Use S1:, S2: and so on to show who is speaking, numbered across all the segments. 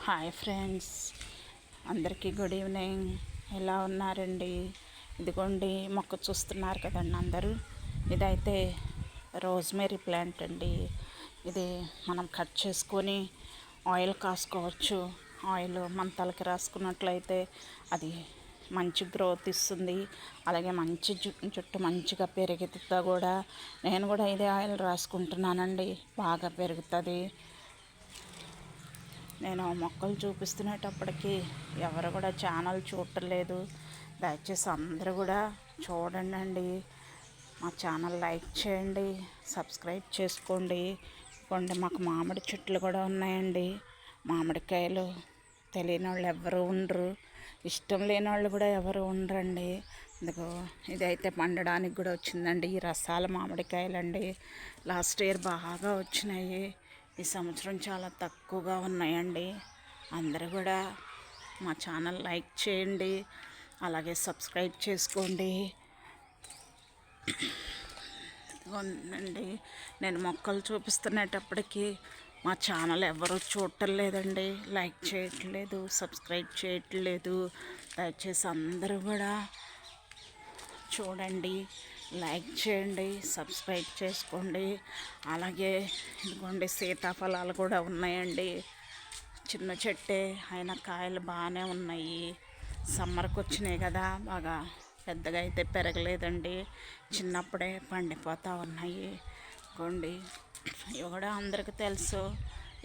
S1: Hi friends, అందరికీ good evening. ఎలా ఉన్నారండి? ఇదిగోండి మొక్క చూస్తున్నారు కదండి అందరూ. ఇదైతే రోజ్మేరీ ప్లాంట్ అండి. ఇది మనం కట్ చేసుకొని ఆయిల్ కాసుకోవచ్చు. ఆయిల్ మన తలకి రాసుకున్నట్లయితే అది మంచి గ్రోత్ ఇస్తుంది. అలాగే మంచి జుట్టు మంచిగా పెరుగుతుంది కూడా. నేను కూడా ఇదే ఆయిల్ రాసుకుంటున్నానండి, బాగా పెరుగుతుంది. నేను మొక్కలు చూపిస్తున్నప్పటికీ ఎవరు కూడా ఛానల్ చూడలేదు. దయచేసి అందరూ కూడా చూడండి. మా ఛానల్ లైక్ చేయండి, సబ్స్క్రైబ్ చేసుకోండి. కొన్ని మాకు మామిడి చెట్లు కూడా ఉన్నాయండి. మామిడికాయలు తెలియని వాళ్ళు ఎవరు ఉండరు, ఇష్టం లేని వాళ్ళు కూడా ఎవరు ఉండరండి. ఇదిగో ఇదైతే పండడానికి కూడా వచ్చిందండి. ఈ రసాల మామిడికాయలండి. లాస్ట్ ఇయర్ బాగా వచ్చినాయి, ఈ సంవత్సరం చాలా తక్కువగా ఉన్నాయండి. అందరూ కూడా మా ఛానల్ లైక్ చేయండి, అలాగే సబ్స్క్రైబ్ చేసుకోండి. ఇదిగోండి నేను మొక్కలు చూపిస్తున్నప్పటికీ మా ఛానల్ ఎవరు చూడటం లేదండి, లైక్ చేయట్లేదు, సబ్స్క్రైబ్ చేయట్లేదు. దయచేసి అందరూ కూడా చూడండి, లైక్ చేయండి, సబ్స్క్రైబ్ చేసుకోండి. అలాగే ఇదిగోండి సీతాఫలాలు కూడా ఉన్నాయండి. చిన్న చెట్టే అయినా కాయలు బాగానే ఉన్నాయి. సమ్మర్కి వచ్చినాయి కదా, బాగా పెద్దగా అయితే పెరగలేదండి, చిన్నప్పుడే పండిపోతూ ఉన్నాయి. ఇదిగోండి ఇవి కూడా అందరికీ తెలుసు.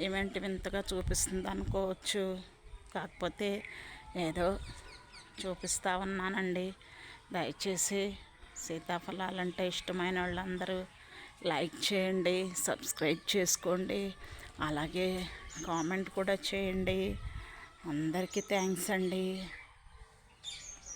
S1: ఏమేంటి వింతగా చూపిస్తుంది అనుకోవచ్చు, కాకపోతే ఏదో చూపిస్తూ ఉన్నానండి. దయచేసి సీతాఫలాలంటే ఇష్టమైన వాళ్ళందరూ లైక్ చేయండి, సబ్స్క్రైబ్ చేసుకోండి, అలాగే కామెంట్ కూడా చేయండి. అందరికీ థ్యాంక్స్ అండి.